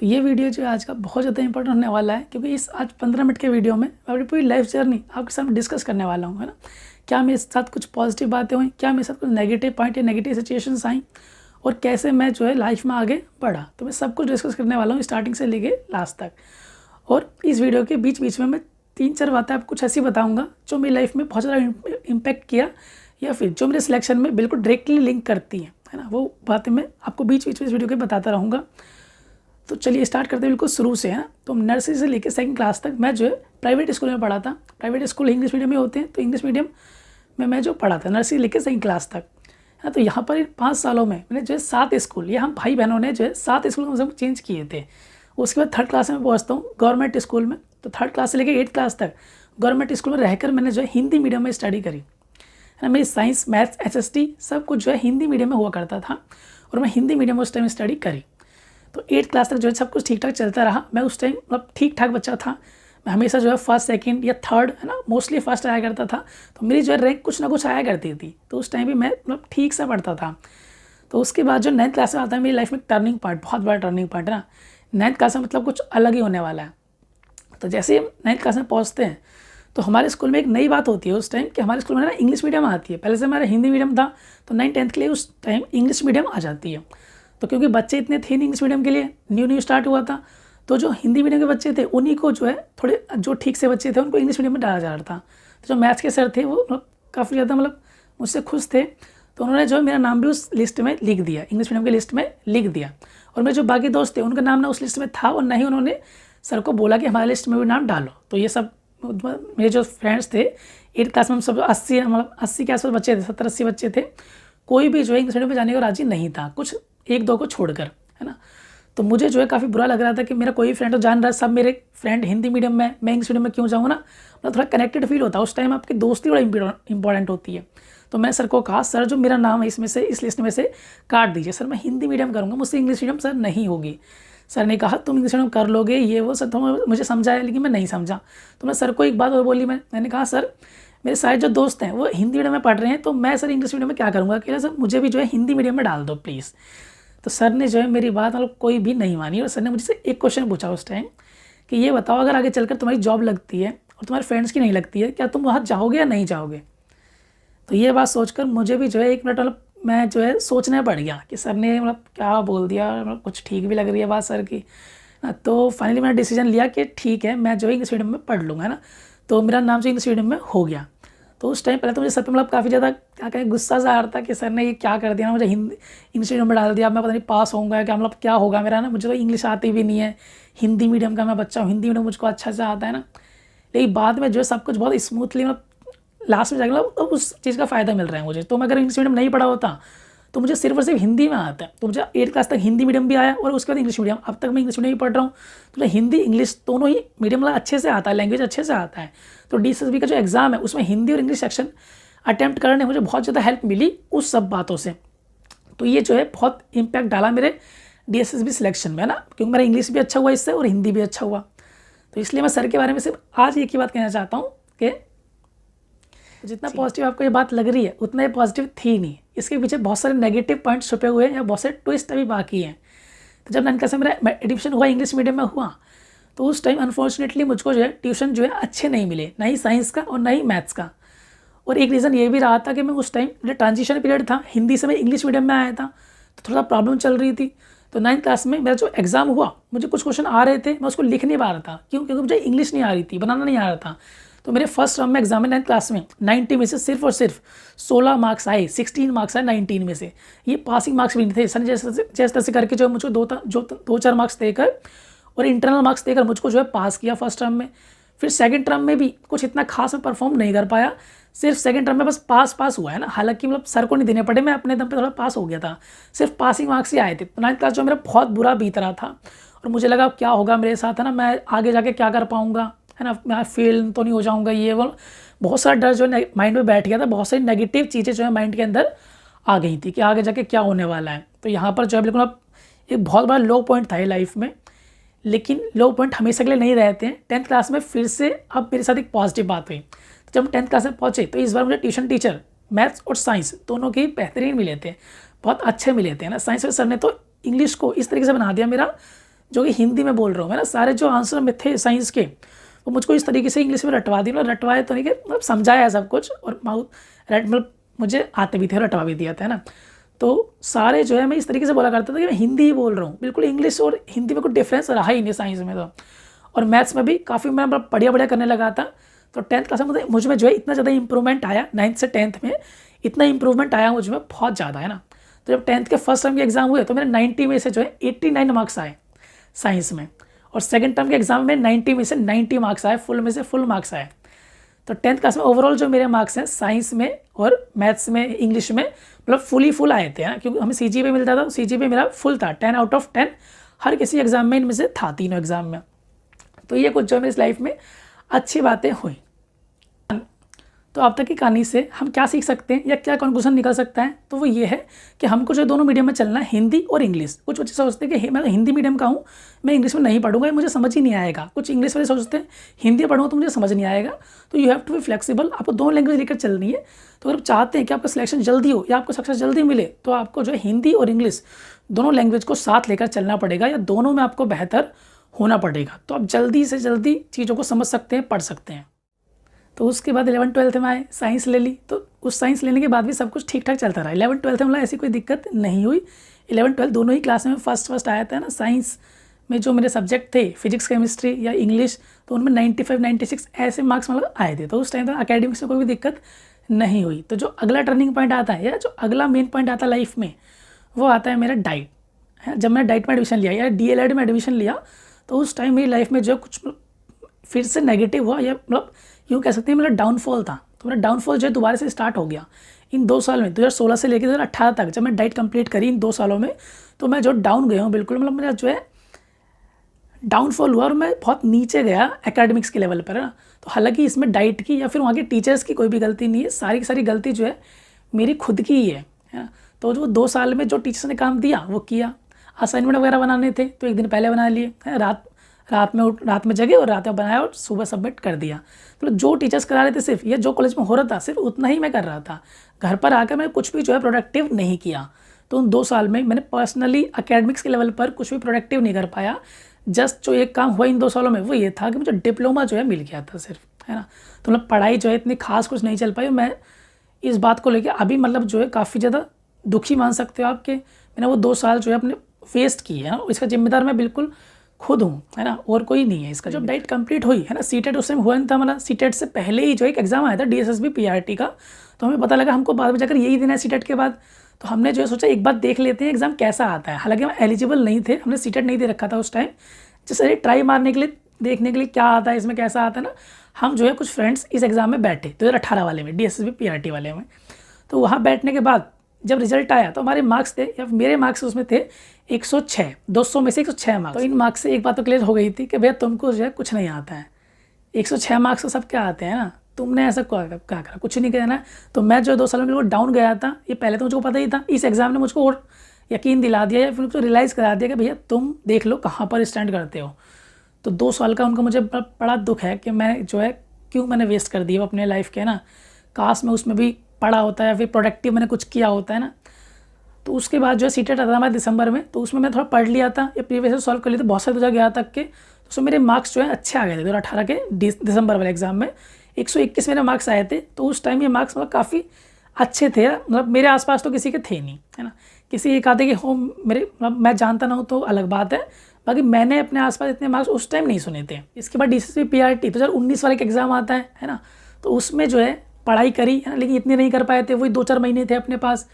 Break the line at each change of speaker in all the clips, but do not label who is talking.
तो ये वीडियो जो है आज का बहुत ज़्यादा इंपॉर्टेंट होने वाला है, क्योंकि इस आज 15 मिनट के वीडियो में मैं अपनी पूरी लाइफ जर्नी आपके सामने डिस्कस करने वाला हूँ, है ना। क्या मेरे साथ कुछ पॉजिटिव बातें हुई, क्या मेरे साथ कुछ नेगेटिव पॉइंट या नेगेटिव सिचुएशंस आई, और कैसे मैं जो है लाइफ में आगे बढ़ा। तो मैं सब कुछ डिस्कस करने वाला हूँ स्टार्टिंग से लेके लास्ट तक। और इस वीडियो के बीच बीच में मैं 3-4 बातें आपको कुछ ऐसी बताऊँगा जो मेरी लाइफ में बहुत ज़्यादा इम्पैक्ट किया, या फिर जो मेरे सिलेक्शन में बिल्कुल डायरेक्टली लिंक करती हैं, है ना। वो बातें मैं आपको बीच बीच में इस वीडियो के बताता रहूँगा। तो चलिए स्टार्ट करते हैं बिल्कुल शुरू से, है ना। तो नर्सरी से लेकर 2nd क्लास तक मैं जो है प्राइवेट स्कूल में पढ़ा था। प्राइवेट स्कूल इंग्लिश मीडियम में होते हैं, तो इंग्लिश मीडियम में मैं जो पढ़ा था नर्सरी लेकर 2nd क्लास तक, है ना। तो यहाँ पर 5 सालों में मैंने जो है 7 स्कूल, या हम भाई बहनों ने जो है 7 स्कूल में सब चेंज किए थे। उसके बाद 3rd क्लास में पहुँचता हूँ गवर्नमेंट स्कूल में। तो 3rd क्लास से लेकर 8th क्लास तक गवर्नमेंट स्कूल में रहकर मैंने जो है हिंदी मीडियम में स्टडी करी, है ना। मेरी साइंस, मैथ्स, HST सब कुछ जो है हिंदी मीडियम में हुआ करता था, और मैं हिंदी मीडियम में उस टाइम स्टडी करी। तो 8th क्लास तक जो है सब कुछ ठीक ठाक चलता रहा। मैं उस टाइम मतलब ठीक ठाक बच्चा था। मैं हमेशा जो है 1st, 2nd या 3rd, है ना, मोस्टली फर्स्ट आया करता था। तो मेरी जो है रैंक कुछ ना कुछ आया करती थी। तो उस टाइम भी मैं मतलब ठीक से पढ़ता था। तो उसके बाद जो 9th क्लास में आता है मेरी लाइफ में टर्निंग पॉइंट, बहुत बड़ा टर्निंग पॉइंट, है ना। 9th क्लास में मतलब कुछ अलग ही होने वाला है। तो जैसे ही 9th क्लास में पहुँचते हैं तो हमारे स्कूल में एक नई बात होती है उस टाइम, कि हमारे स्कूल में ना इंग्लिश मीडियम आती है। पहले से हमारा हिंदी मीडियम था, तो 9th 10th के लिए उस टाइम इंग्लिश मीडियम आ जाती है। तो क्योंकि बच्चे इतने थे नहीं इंग्लिश मीडियम के लिए, न्यू स्टार्ट हुआ था, तो जो हिंदी मीडियम के बच्चे थे उन्हीं को जो है थोड़े जो ठीक से बच्चे थे उनको इंग्लिश मीडियम में डाला जा रहा था। तो जो मैथ्स के सर थे वो काफ़ी ज़्यादा मतलब मुझसे खुश थे। तो उन्होंने जो है मेरा नाम भी उस लिस्ट में लिख दिया, इंग्लिश मीडियम की लिस्ट में लिख दिया। और मेरे जो बाकी दोस्त थे उनका नाम ना उस लिस्ट में था, और ना ही उन्होंने सर को बोला कि हमारे लिस्ट में भी नाम डालो। तो ये सब मेरे जो फ्रेंड्स थे 8th क्लास में, हम सब 80 के आसपास बच्चे थे, 70-80 बच्चे थे। कोई भी जो है इंग्लिश मीडियम में जाने को राजी नहीं था, कुछ 1-2 को छोड़कर, है ना। तो मुझे जो है काफ़ी बुरा लग रहा था कि मेरा कोई फ्रेंड तो जान रहा है, सब मेरे फ्रेंड हिंदी मीडियम में, मैं इंग्लिश मीडियम में क्यों जाऊँ ना। मतलब थोड़ा कनेक्टेड फील होता है उस टाइम, आपकी दोस्ती बड़ा इंपॉर्टेंट होती है। तो मैं सर को कहा, सर जो मेरा नाम है इसमें से, इस लिस्ट में से काट दीजिए सर, मैं हिंदी मीडियम करूँगा, मुझसे इंग्लिश मीडियम सर नहीं होगी। सर ने कहा तुम इंग्लिश मीडियम कर लोगे, ये वो। सर तो मुझे समझाया, लेकिन मैं नहीं समझा। तो मैं सर को एक बात और बोली, मैंने कहा सर मेरे सारे जो दोस्त हैं वो हिंदी मीडियम में पढ़ रहे हैं, तो मैं सर इंग्लिश मीडियम में क्या करूँगा अकेला, सर मुझे भी जो है हिंदी मीडियम में डाल दो प्लीज़। तो सर ने जो है मेरी बात मतलब कोई भी नहीं मानी, और सर ने मुझसे एक क्वेश्चन पूछा उस टाइम कि ये बताओ अगर आगे चलकर तुम्हारी जॉब लगती है और तुम्हारे फ्रेंड्स की नहीं लगती है, क्या तुम वहाँ जाओगे या नहीं जाओगे। तो ये बात सोचकर मुझे भी जो है 1 मिनट मतलब मैं जो है सोचने पड़ गया कि सर ने मतलब क्या बोल दिया, मतलब कुछ ठीक भी लग रही है बात सर की ना। तो फाइनली मैंने डिसीजन लिया कि ठीक है मैं जो है इंग्लिश मीडियम में पढ़ लूँगा, है ना। तो मेरा नाम जो इंग्लिश मीडियम में हो गया। तो उस टाइम पहले तो मुझे सर पे मतलब काफ़ी ज़्यादा क्या कहें गुस्सा सा आ रहा था कि सर ने ये क्या कर दिया ना, मुझे इंग्लिश मीडियम में डाल दिया। मैं पता नहीं पास होऊंगा क्या, मतलब क्या होगा मेरा, ना मुझे तो इंग्लिश आती भी नहीं है, हिंदी मीडियम का मैं बच्चा हूँ, हिंदी मीडियम मुझको अच्छा से आता है ना। लेकिन बाद में जो है सब कुछ बहुत स्मूथली मतलब लास्ट में जाकर मतलब उस चीज़ का फ़ायदा मिल रहा है मुझे। तो मैं अगर इंग्लिश मीडियम नहीं पढ़ा होता तो मुझे सिर्फ और सिर्फ हिंदी में आता है। तो मुझे 8th क्लास तक हिंदी मीडियम भी आया, और उसके बाद इंग्लिश मीडियम। अब तक मैं इंग्लिश मीडियम ही पढ़ रहा हूँ, तो मुझे हिंदी इंग्लिश दोनों ही मीडियम मतलब अच्छे से आता है, लैंग्वेज अच्छे से आता है। तो DSSB का जो एग्ज़ाम है उसमें हिंदी और इंग्लिश सेक्शन अटैम्प्ट करने में मुझे बहुत ज़्यादा हेल्प मिली उस सब बातों से। तो ये जो है बहुत इम्पैक्ट डाला मेरे DSSB सिलेक्शन में, है ना, क्योंकि मेरा इंग्लिश भी अच्छा हुआ इससे और हिंदी भी अच्छा हुआ। तो इसलिए मैं सर के बारे में सिर्फ आज एक ही बात कहना चाहता हूँ कि जितना पॉजिटिव आपको ये बात लग रही है उतना ये पॉजिटिव थी नहीं, इसके पीछे बहुत सारे नेगेटिव पॉइंट्स छुपे हुए हैं, या बहुत सारे ट्विस्ट अभी बाकी हैं। तो जब 9th क्लास में मेरा एडमिशन हुआ इंग्लिश मीडियम में हुआ, तो उस टाइम अनफॉर्चुनेटली मुझको जो है ट्यूशन जो है अच्छे नहीं मिले, ना ही साइंस का और ना ही मैथ्स का। और एक रीज़न ये भी रहा था कि मैं उस टाइम मेरा ट्रांजिशन पीरियड था, हिंदी से मैं इंग्लिश मीडियम में आया था, तो थोड़ा प्रॉब्लम चल रही थी। तो 9th क्लास में मेरा जो एग्ज़ाम हुआ, मुझे कुछ क्वेश्चन आ रहे थे, मैं उसको लिख नहीं पा रहा था। क्यों? क्योंकि मुझे इंग्लिश नहीं आ रही थी, बनाना नहीं आ रहा था। तो मेरे फर्स्ट टर्म में एग्जाम में 9th क्लास में 90 में से सिर्फ और सिर्फ 16 मार्क्स आए, 16 मार्क्स आए 19 में से। ये पासिंग मार्क्स भी नहीं थे, सर जैसे तैसे करके जो मुझको 2-4 मार्क्स देकर और इंटरनल मार्क्स देकर मुझको जो है पास किया फर्स्ट टर्म में। फिर 2nd टर्म में भी कुछ इतना खास में परफॉर्म नहीं कर पाया, सिर्फ 2nd टर्म में बस पास हुआ है ना। हालांकि मतलब सर को नहीं देने पड़े, मैं अपने दम पे थोड़ा पास हो गया था, सिर्फ पासिंग मार्क्स ही आए थे। तो 9th क्लास जो मेरा बहुत बुरा बीत रहा था, और मुझे लगा क्या होगा मेरे साथ, है ना, मैं आगे जाके क्या कर पाऊँगा, है ना, मैं फेल तो नहीं हो जाऊँगा, ये वो बहुत सारा डर जो है माइंड में बैठ गया था। बहुत सारी नेगेटिव चीज़ें जो है माइंड के अंदर आ गई थी कि आगे जाके क्या होने वाला है। तो यहाँ पर जो है बिल्कुल अब एक बहुत बड़ा लो पॉइंट था ये लाइफ में। लेकिन लो पॉइंट हमेशा के लिए नहीं रहते हैं। 10th क्लास में फिर से अब मेरे साथ एक पॉजिटिव बात हुई। तो जब 10th क्लास में पहुँचे तो इस बार मुझे ट्यूशन टीचर मैथ्स और साइंस दोनों के बेहतरीन मिले थे, बहुत अच्छे मिले थे ना। साइंस के सर ने तो इंग्लिश को इस तरीके से बना दिया मेरा जो कि हिंदी में बोल रहा हूँ मैं ना, सारे जो आंसर में थे साइंस के वो मुझको इस तरीके से इंग्लिश में रटवा दिया, मतलब रटवाए तो नहीं कि मतलब समझाया सब कुछ, और माउथ रट मतलब मुझे आते भी थे, रटवा भी दिया था, है ना। तो सारे जो है मैं इस तरीके से बोला करता था कि मैं हिंदी ही बोल रहा हूँ, बिल्कुल इंग्लिश और हिंदी में कोई डिफरेंस रहा ही नहीं साइंस में तो। और मैथ्स में भी काफ़ी मैं बढ़िया बढ़िया करने लगा था। तो 10th क्लास में मुझ में जो है इतना ज़्यादा इंप्रूवमेंट आया, 9th से 10th में इतना इंप्रूवमेंट आया मुझ में बहुत ज़्यादा, है ना। तो जब 10th के फर्स्ट टर्म के एग्जाम हुए तो मेरे 90 में से जो है 89 मार्क्स आए साइंस में, और सेकंड टर्म के एग्जाम में 90 में से 90 मार्क्स आए, फुल में से फुल मार्क्स आए। तो 10th क्लास में ओवरऑल जो मेरे मार्क्स हैं साइंस में और मैथ्स में इंग्लिश में मतलब फुल आए थे, है ना, क्योंकि हमें CGPA मिलता था, CGPA मेरा फुल था, 10 आउट ऑफ 10 हर किसी एग्जाम में इनमें से था, तीनों एग्जाम में। तो ये कुछ जो है मेरी लाइफ में अच्छी बातें हुई। तो अब तक की कहानी से हम क्या सीख सकते हैं या क्या कंक्लूजन निकल सकता है, तो वो ये है कि हमको जो दोनों मीडियम में चलना है, हिंदी और इंग्लिश। कुछ बच्चे सोचते हैं कि मैं हिंदी मीडियम का हूँ, मैं इंग्लिश में नहीं पढ़ूंगा, मुझे समझ ही नहीं आएगा। कुछ इंग्लिश वाले सोचते हैं हिंदी पढ़ूंगा तो मुझे समझ नहीं आएगा। तो you have to be flexible, आपको दोनों लैंग्वेज लेकर चलनी है। तो अगर आप चाहते हैं कि आपका सिलेक्शन जल्दी हो या आपको सक्सेस जल्दी मिले, तो आपको जो है हिंदी और इंग्लिश दोनों लैंग्वेज को साथ लेकर चलना पड़ेगा, या दोनों में आपको बेहतर होना पड़ेगा। तो आप जल्दी से जल्दी चीज़ों को समझ सकते हैं, पढ़ सकते हैं। तो उसके बाद 11th-12th में आए, साइंस ले ली। तो उस साइंस लेने के बाद भी सब कुछ ठीक ठाक चलता रहा। 11th-12th में मतलब ऐसी कोई दिक्कत नहीं हुई। 11th-12th दोनों ही क्लास में फर्स्ट आया था ना। साइंस में जो मेरे सब्जेक्ट थे, फिजिक्स, केमिस्ट्री या इंग्लिश, तो उनमें 95-96 ऐसे मार्क्स मतलब आए थे। तो उस टाइम तक अकेडमिक्स में कोई भी दिक्कत नहीं हुई। तो जो अगला टर्निंग पॉइंट आता है या जो अगला मेन पॉइंट आता है लाइफ में, वो आता है मेरा डाइट है। जब मैं डाइट में एडमिशन लिया या DLED में एडमिशन लिया, तो उस टाइम मेरी लाइफ में जो कुछ फिर से नेगेटिव हुआ, या मतलब यूँ कह सकते हैं मेरा डाउनफॉल था। तो मेरा डाउनफॉल जो है दोबारा से स्टार्ट हो गया इन 2 साल में, 2016 से लेकर 2018 तक जब मैं डाइट कंप्लीट करी इन 2 सालों में। तो मैं जो डाउन गया हूँ बिल्कुल, मतलब मेरा जो है डाउनफॉल हुआ और मैं बहुत नीचे गया एकेडमिक्स के लेवल पर, है ना। तो हालांकि इसमें डाइट की या फिर वहाँ के टीचर्स की कोई भी गलती नहीं है, सारी की सारी गलती जो है मेरी खुद की ही है ना। तो जो 2 साल में जो टीचर्स ने काम दिया वो किया। असाइनमेंट वगैरह बनाने थे तो एक दिन पहले बना लिए, रात में जगे और रात में बनाया और सुबह सबमिट कर दिया। तो जो टीचर्स करा रहे थे सिर्फ, या जो कॉलेज में हो रहा था सिर्फ उतना ही मैं कर रहा था। घर पर आकर मैंने कुछ भी जो है प्रोडक्टिव नहीं किया। तो उन 2 साल में मैंने पर्सनली एकेडमिक्स के लेवल पर कुछ भी प्रोडक्टिव नहीं कर पाया। जस्ट जो एक काम हुआ इन 2 सालों में वो ये था कि मुझे डिप्लोमा जो है मिल गया था सिर्फ, है ना। तो मतलब पढ़ाई जो है इतनी खास कुछ नहीं चल पाई। मैं इस बात को लेकर अभी मतलब जो है काफ़ी ज़्यादा दुखी मान सकते हो आपके। मैंने वो 2 साल जो है अपने वेस्ट किए, है ना। इसका जिम्मेदार मैं बिल्कुल खुद हूँ, है ना, और कोई नहीं है इसका। जब डाइट कंप्लीट हुई, है ना, सीटेट उस टाइम हुआ नहीं था हमारा। सीटेट से पहले ही जो एक एग्जाम आया था DSSB PRT का, तो हमें पता लगा हमको बाद में जाकर यही देना है सीटेट के बाद। तो हमने जो है सोचा एक बार देख लेते हैं एग्जाम कैसा आता है। हालांकि हम एलिजिबल नहीं थे, हमने सीटेट नहीं दे रखा था उस टाइम, जैसे ट्राई मारने के लिए, देखने के लिए क्या आता है इसमें, कैसा आता है ना। हम जो है कुछ फ्रेंड्स इस एग्ज़ाम में बैठे 2018 वाले में, DSSB PRT वाले में। तो वहाँ बैठने के बाद जब रिजल्ट आया तो हमारे मार्क्स थे, या मेरे मार्क्स उसमें थे 106, 200 में से 106 मार्क्स। तो इन मार्क्स से एक बात तो क्लियर हो गई थी कि भैया तुमको जो है कुछ नहीं आता है। 106 मार्क्स तो सब क्या आते हैं ना, तुमने ऐसा क्या करा, कुछ नहीं किया ना। तो मैं जो 2 सालों में बिल्कुल डाउन गया था, ये पहले तो मुझको पता ही था। इस एग्ज़ाम ने मुझको और यकीन दिला दिया, या फिर मुझको रियलाइज़ करा दिया कि भैया तुम देख लो कहाँ पर स्टैंड करते हो। तो 2 साल का उनका मुझे बड़ा दुख है कि मैं जो है क्यों मैंने वेस्ट कर दिया अपने लाइफ के, ना। काश मैं उसमें भी पढ़ा होता है या फिर प्रोडक्टिव मैंने कुछ किया होता है ना। तो उसके बाद जो है सीटेट आता था हमारे दिसंबर में, तो उसमें मैं थोड़ा पढ़ लिया था या प्रीवियस सॉल्व कर लिए थे बहुत सारे 2011 तक के। तो उसमें मेरे मार्क्स जो है अच्छे आ गए थे 2018 के दिसंबर वाले एग्जाम में 121 मेरे मार्क्स आए थे। तो उस टाइम ये मार्क्स मतलब काफ़ी अच्छे थे, मतलब मेरे आसपास तो किसी के थे नहीं, है ना। किसी एक आधे के हो मेरे, मतलब मैं जानता ना हूँ तो अलग बात है, बाकी मैंने अपने आसपास इतने मार्क्स उस टाइम नहीं सुने थे। इसके बाद DSSB PRT 2019 वाले का एग्ज़ाम आता है ना। तो उसमें जो है पढ़ाई करी, है ना, लेकिन इतने नहीं कर पाए थे, वही 2-4 महीने थे अपने पास,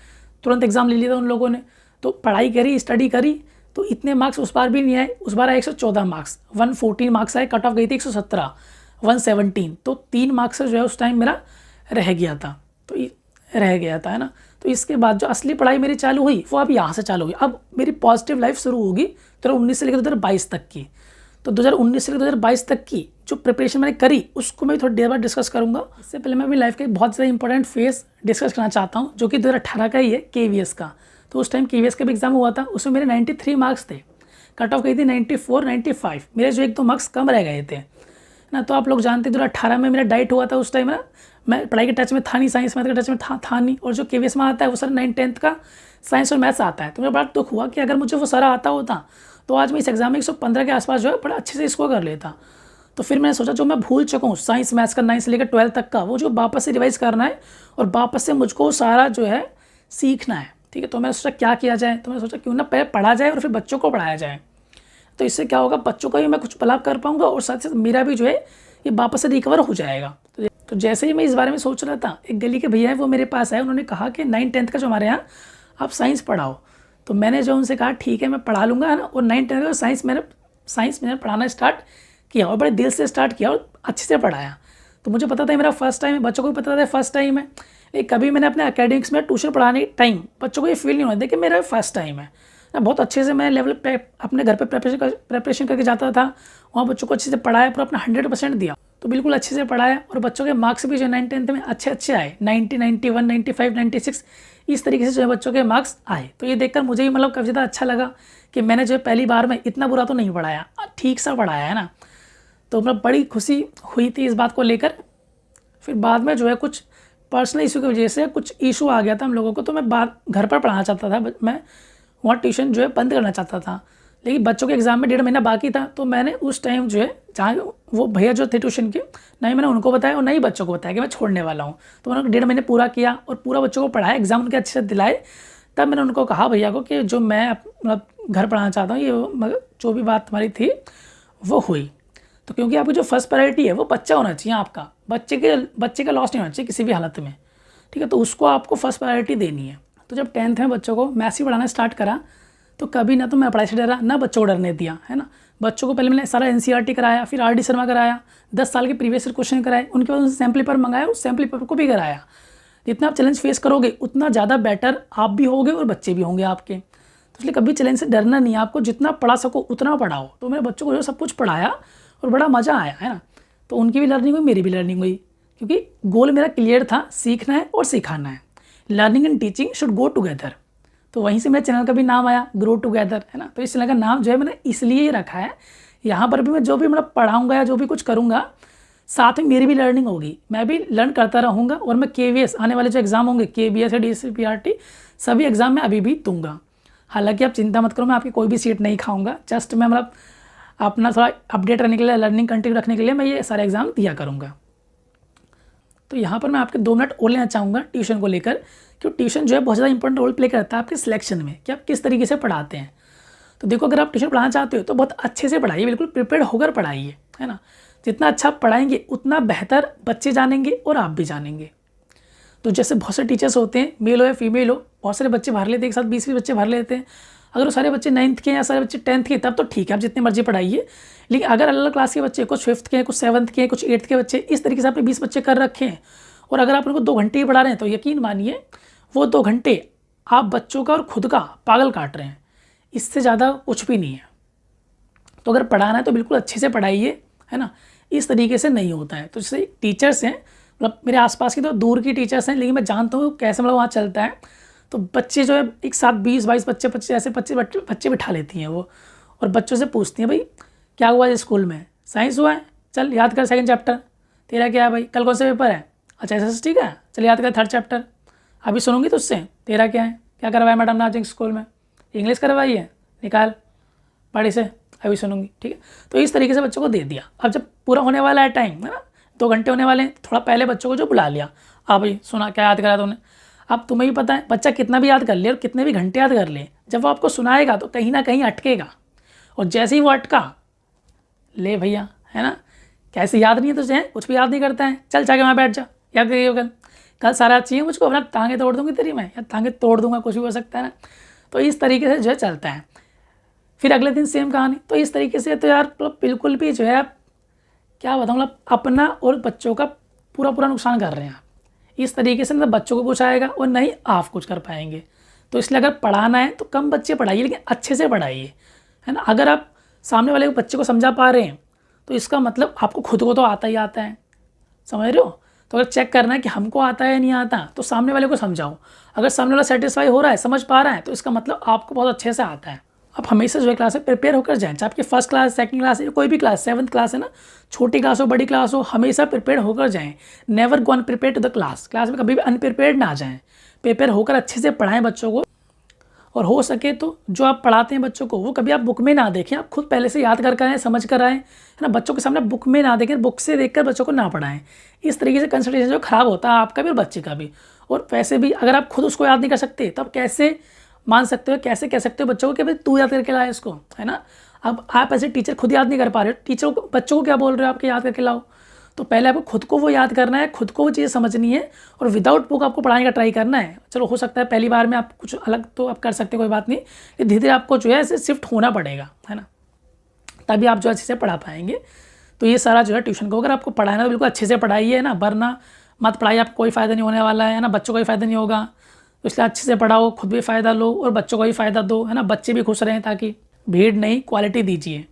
तुरंत एग्ज़ाम ले लिया था उन लोगों ने। तो पढ़ाई करी, स्टडी करी, तो इतने मार्क्स उस बार भी नहीं आए। उस बार आए 114 मार्क्स, 114 मार्क्स आए, कट ऑफ गई थी 117, 117। तो 3 मार्क्स से जो है उस टाइम मेरा रह गया था, है ना। तो इसके बाद जो असली पढ़ाई मेरी चालू हुई वो अब यहाँ से चालू हुई। अब मेरी पॉजिटिव लाइफ शुरू होगी 2019 से लेकर 2022 तक की। तो 2019 से लेकर 2022 तक की जो प्रिपरेशन मैंने करी उसको मैं थोड़ी देर बाद डिस्कस करूंगा। इससे पहले मैं अपनी लाइफ का एक बहुत ज़्यादा इंपॉर्टेंट फेज डिस्कस करना चाहता हूँ, जो कि 2018 का ही है, KVS का। तो उस टाइम KVS का भी एग्जाम हुआ था, उसमें मेरे 93 मार्क्स थे, कट ऑफ गई थी 94, 95। मेरे जो 1-2 मार्क्स कम रह गए थे ना। तो आप लोग जानते हैं 2018 में मेरा डाइट हुआ था उस टाइम ना। मैं पढ़ाई के टच में था नहीं, साइंस मैथ के टच में था नहीं। और जो KVS में आता है वो सर 9th-10th का साइंस और मैथ्स आता है। तो मेरा बड़ा दुख हुआ कि अगर मुझे वो सारा आता होता तो आज मैं इस एग्ज़ाम में 115 के आसपास जो है बड़ा अच्छे से स्कोर कर लेता। तो फिर मैंने सोचा जो मैं भूल चुका हूँ साइंस मैथ्स का 9 से लेकर 12 तक का, वो जो वापस से रिवाइज़ करना है और वापस से मुझको सारा जो है सीखना है, ठीक है। तो मैंने सोचा क्या किया जाए, तो मैंने सोचा क्यों ना पहले पढ़ा जाए और फिर बच्चों को पढ़ाया जाए। तो इससे क्या होगा, बच्चों का भी मैं कुछ भला कर पाऊँगा और साथ साथ मेरा भी जो है ये वापस से रिकवर हो जाएगा। तो जैसे ही मैं इस बारे में सोच रहा था, एक गली के भैया है वो मेरे पास आए, उन्होंने कहा कि 9-10 का जो हमारे यहाँ आप साइंस पढ़ाओ। तो मैंने जो उनसे कहा ठीक है मैं पढ़ा लूँगा, है ना। और 9-10 का साइंस मैंने पढ़ाना स्टार्ट किया और बड़े दिल से स्टार्ट किया और अच्छे से पढ़ाया। तो मुझे पता था मेरा फर्स्ट टाइम है, बच्चों को भी पता था फर्स्ट टाइम है, लेकिन कभी मैंने अपने एकेडमिक्स में ट्यूशन पढ़ाने टाइम बच्चों को ये फील नहीं होता था कि मेरा फर्स्ट टाइम है। बहुत अच्छे से मैं लेवल पे अपने घर पे प्रेपरेशन करके जाता था, वहाँ बच्चों को अच्छे से पढ़ाया, पर अपना 100% दिया। तो बिल्कुल अच्छे से पढ़ाया और बच्चों के मार्क्स भी जो 9-10 में अच्छे आए, 90, 91, 95, 96 इस तरीके से जो है बच्चों के मार्क्स आए। तो ये देखकर मुझे भी मतलब काफ़ी ज़्यादा अच्छा लगा कि मैंने जो है पहली बार में इतना बुरा तो नहीं पढ़ाया, ठीक सा पढ़ाया, है ना। तो मतलब बड़ी खुशी हुई थी इस बात को लेकर। फिर बाद में जो है कुछ पर्सनल इशू की वजह से कुछ इशू आ गया था हम लोगों को, तो मैं घर पर पढ़ाना चाहता था, मैं वहाँ ट्यूशन जो है बंद करना चाहता था। लेकिन बच्चों के एग्ज़ाम में 1.5 महीना बाकी था, तो मैंने उस टाइम जो है जहाँ वो भैया जो थे ट्यूशन के, ना ही मैंने उनको बताया और ना ही बच्चों को बताया कि मैं छोड़ने वाला हूँ। तो मैंने 1.5 महीने पूरा किया और पूरा बच्चों को पढ़ाया, एग्ज़ाम उनके अच्छे से दिलाए। तब मैंने उनको कहा भैया को कि जो मैं मतलब घर पढ़ाना चाहता हूँ, ये जो भी बात हमारी थी वो हुई। तो क्योंकि आपकी जो फर्स्ट प्रायोरिटी है वो बच्चा होना चाहिए, आपका बच्चे का लॉस नहीं होना चाहिए किसी भी हालत में, ठीक है। तो उसको आपको फर्स्ट प्रायोरिटी देनी है। तो जब 10th में बच्चों को मैथ्स ही पढ़ाना स्टार्ट करा, तो कभी ना तो मैं पढ़ाई से डरा, ना बच्चों को डरने दिया, है ना। बच्चों को पहले मैंने सारा NCERT कराया, फिर RD शर्मा कराया, 10 साल के प्रीवियस क्वेश्चन कराए, उनके बाद उनसे सैम्पल पेपर मंगाया, उस सैम्पल पेपर को भी कराया। जितना आप चैलेंज फेस करोगे उतना ज़्यादा बेटर आप भी होगे और बच्चे भी होंगे आपके। तो इसलिए कभी चैलेंज से डरना नहीं है, आपको जितना पढ़ा सको उतना पढ़ाओ। तो मेरे बच्चों को जो सब कुछ पढ़ाया और बड़ा मज़ा आया, है ना। तो उनकी भी लर्निंग हुई, मेरी भी लर्निंग हुई, क्योंकि गोल मेरा क्लियर था, सीखना है और सिखाना है। Learning and teaching should go together. तो वहीं से मेरे चैनल का भी नाम आया, ग्रो टुगेदर, है ना। तो इस चैनल का नाम जो है मैंने इसलिए ही रखा है। यहाँ पर भी मैं जो भी मतलब पढ़ाऊँगा या जो भी कुछ करूँगा, साथ में मेरी भी लर्निंग होगी, मैं भी लर्न करता रहूँगा। और मैं KVS आने वाले जो एग्ज़ाम होंगे, KVS या DSC-PRT सभी एग्ज़ाम में अभी भी दूंगा। हालांकि आप चिंता मत करो, मैं आपकी कोई भी सीट नहीं खाऊंगा, जस्ट मैं मतलब अपना थोड़ा अपडेट रहने के लिए, लर्निंग कंटिन्यू रखने के लिए मैं ये सारे एग्ज़ाम दिया करूँगा। तो यहाँ पर मैं आपके 2 मिनट और लेना चाहूँगा ट्यूशन को लेकर, क्योंकि ट्यूशन जो है बहुत ज़्यादा इंपॉर्टेंट रोल प्ले करता है आपके सिलेक्शन में कि आप किस तरीके से पढ़ाते हैं। तो देखो, अगर आप ट्यूशन पढ़ाना चाहते हो तो बहुत अच्छे से पढ़ाइए, बिल्कुल प्रिपेयर्ड होकर पढ़ाइए, है ना। जितना अच्छा आप पढ़ाएंगे उतना बेहतर बच्चे जानेंगे और आप भी जानेंगे। तो जैसे बहुत से टीचर्स होते हैं, मेल हो या फीमेल हो, बहुत सारे बच्चे भर लेते हैं, एक साथ 20 बच्चे भर लेते हैं। अगर वो सारे बच्चे 9th के या सारे बच्चे 10th के, तब तो ठीक है, आप जितने मर्जी पढ़ाइए। लेकिन अगर अलग अलग क्लास के बच्चे, कुछ 5th के, कुछ 7th के, कुछ 8th के बच्चे, इस तरीके से आपने 20 बच्चे कर रखे हैं और अगर आप उनको 2 घंटे ही पढ़ा रहे हैं, तो यकीन मानिए वो 2 घंटे आप बच्चों का और खुद का पागल काट रहे हैं, इससे ज़्यादा कुछ भी नहीं है। तो अगर पढ़ाना है तो बिल्कुल अच्छे से पढ़ाइए, है ना। इस तरीके से नहीं होता है। तो जैसे टीचर्स हैं, मतलब मेरे आसपास की तो दूर की टीचर्स हैं, लेकिन मैं जानता हूँ कैसे मतलब वहाँ चलता है। तो बच्चे जो है एक साथ 20-22 बच्चे 25 ऐसे बच्चे बिठा लेती हैं वो, और बच्चों से पूछती हैं, भाई क्या हुआ है स्कूल में? साइंस हुआ है, चल याद कर 2nd चैप्टर। तेरा क्या है भाई, कल कौन सा पेपर है? अच्छा ऐसा ठीक है, चल याद कर 3rd चैप्टर। अभी सुनूंगी तुझसे, तेरा क्या है, क्या करवाया मैडम ने आज स्कूल में? इंग्लिश करवाई है, निकाल पढ़ी से, अभी सुनूंगी, ठीक है। तो इस तरीके से बच्चों को दे दिया। अब जब पूरा होने वाला है टाइम, है ना, 2 घंटे होने वाले हैं, थोड़ा पहले बच्चों को जो बुला लिया, भाई सुना, क्या याद करा तूने? अब तुम्हें भी पता है बच्चा कितना भी याद कर ले और कितने भी घंटे याद कर ले, जब वो आपको सुनाएगा तो कहीं ना कहीं अटकेगा, और जैसे ही वो अटका, ले भैया, है ना, कैसे याद नहीं है तुझे, कुछ भी याद नहीं करता है, चल जाके वहाँ बैठ जा, याद करिए कल सारा चाहिए मुझको, अपना टांगे तोड़ दूंगी तेरी मैं, या टांगे तोड़ दूंगा, कुछ भी हो सकता है ना। तो इस तरीके से जो है चलता है। फिर अगले दिन सेम कहानी। तो इस तरीके से तो यार बिल्कुल भी जो है आप क्या बताऊँ, मतलब अपना और बच्चों का पूरा नुकसान कर रहे हैं आप। इस तरीके से ना बच्चों को कुछ आएगा और नहीं आप कुछ कर पाएंगे। तो इसलिए अगर पढ़ाना है तो कम बच्चे पढ़ाइए, लेकिन अच्छे से पढ़ाइए, है ना। अगर आप सामने वाले बच्चे को समझा पा रहे हैं तो इसका मतलब आपको खुद को तो आता ही आता है, समझ रहे हो। तो अगर चेक करना है कि हमको आता है या नहीं आता, तो सामने वाले को समझाओ। अगर सामने वाला सेटिस्फाई हो रहा है, समझ पा रहा है, तो इसका मतलब आपको बहुत अच्छे से आता है। आप हमेशा जो है क्लास में प्रिपेयर होकर जाएं, चाहे आपकी 1st क्लास, 2nd क्लास है, कोई भी क्लास, 7th क्लास है ना, छोटी क्लास हो, बड़ी क्लास हो, हमेशा प्रिपेयर होकर जाएं। Never go unprepared to the class में कभी भी अनप्रिपेयर्ड ना आ जाएं। प्रिपेयर होकर अच्छे से पढ़ाएं बच्चों को, और हो सके तो जो आप पढ़ाते हैं बच्चों को वो कभी आप बुक में ना देखें, आप खुद पहले से याद कर आएँ, समझ कर आएँ, है ना। बच्चों के सामने बुक में ना देखें, बुक से देखकर बच्चों को ना पढ़ाएं। इस तरीके से कंसंट्रेशन जो ख़राब होता है आपका भी और बच्चे का भी। और वैसे भी अगर आप खुद उसको याद नहीं कर सकते तो आप कैसे मान सकते हो, कैसे कह सकते हो बच्चों को कि भाई तू याद करके लाए इसको, है ना। अब आप ऐसे टीचर खुद याद नहीं कर पा रहे हो, टीचर को बच्चों को क्या बोल रहे हो आपके याद करके लाओ। तो पहले आपको खुद को वो याद करना है, खुद को वो चीज़ समझनी है और विदाउट बुक आपको पढ़ाने का ट्राई करना है। चलो हो सकता है पहली बार में आप कुछ अलग तो आप कर सकते हो, कोई बात नहीं, ये धीरे धीरे आपको जो है ऐसे शिफ्ट होना पड़ेगा, है ना, तभी आप जो अच्छे से पढ़ा पाएंगे। तो ये सारा जो है ट्यूशन को अगर आपको पढ़ाना तो बिल्कुल अच्छे से पढ़ाइए, ना, वरना मत पढ़ाइए, आपको कोई फ़ायदा नहीं होने वाला है ना, बच्चों को भी फ़ायदा नहीं होगा। तो इसलिए अच्छे से पढ़ाओ, खुद भी फ़ायदा लो और बच्चों को भी फ़ायदा दो, है ना, बच्चे भी खुश रहें, ताकि भीड़ नहीं क्वालिटी दीजिए।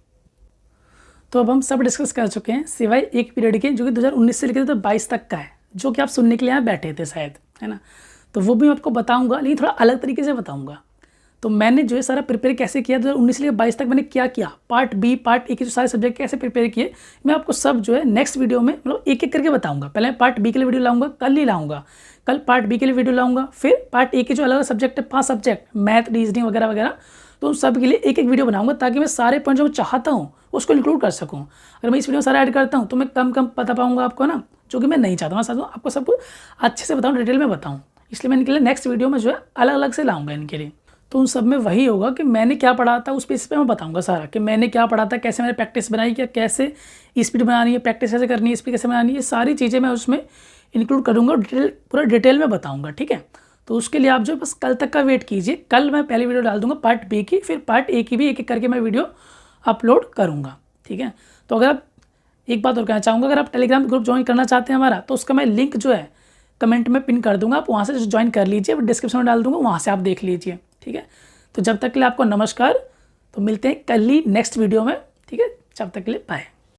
तो अब हम सब डिस्कस कर चुके हैं सिवाय एक पीरियड के जो कि 2019 से लेकर 22 तक का है, जो कि आप सुनने के लिए यहाँ बैठे थे शायद, है ना। तो वो भी मैं आपको बताऊंगा, लेकिन थोड़ा अलग तरीके से बताऊंगा। तो मैंने जो है सारा प्रिपेयर कैसे किया 2019 से लेकर 22 तक मैंने क्या किया, पार्ट बी पार्ट ए के जो सारे सब्जेक्ट कैसे प्रिपेयर किए, मैं आपको सब जो है नेक्स्ट वीडियो में मतलब एक एक करके बताऊंगा। पहले पार्ट बी के लिए वीडियो लाऊंगा, कल ही लाऊंगा, कल पार्ट बी के लिए वीडियो लाऊंगा, फिर पार्ट ए के जो अलग अलग सब्जेक्ट है 5 सब्जेक्ट, मैथ, रीजनिंग वगैरह वगैरह, तो उन सब के लिए एक एक वीडियो बनाऊंगा, ताकि मैं सारे पॉइंट जो मैं चाहता हूँ उसको इंक्लूड कर सकूँ। अगर मैं इस वीडियो में सारा ऐड करता हूँ तो मैं कम बता पाऊंगा आपको, ना, जो कि मैं नहीं चाहता। मैं चाहता हूँ आपको सब कुछ अच्छे से बताऊँ, डिटेल में बताऊँ, इसलिए मैं इनके लिए नेक्स्ट वीडियो में जो है अलग अलग से लाऊंगा इनके लिए। तो उन सब में वही होगा कि मैंने क्या पढ़ा था, उस बेसिस पे मैं बताऊंगा सारा कि मैंने क्या पढ़ा था, कैसे मैंने प्रैक्टिस बनाई, क्या कैसे स्पीड बनानी है, प्रैक्टिस कैसे करनी है, स्पीड कैसे बनानी है, सारी चीज़ें मैं उसमें इंक्लूड करूँगा, पूरा डिटेल में बताऊँगा, ठीक है। तो उसके लिए आप जो बस कल तक का वेट कीजिए, कल मैं पहली वीडियो डाल दूँगा पार्ट बी की, फिर पार्ट ए की भी एक एक करके मैं वीडियो अपलोड करूँगा, ठीक है। तो अगर आप एक बात और कहना चाहूँगा, अगर आप टेलीग्राम ग्रुप ज्वाइन करना चाहते हैं हमारा, तो उसका मैं लिंक जो है कमेंट में पिन कर दूँगा, आप वहाँ से ज्वाइन कर लीजिए, डिस्क्रिप्शन में डाल दूँगा, वहाँ से आप देख लीजिए, ठीक है। तो जब तक के लिए आपको नमस्कार, तो मिलते हैं कल ही नेक्स्ट वीडियो में, ठीक है। जब तक के लिए बाय।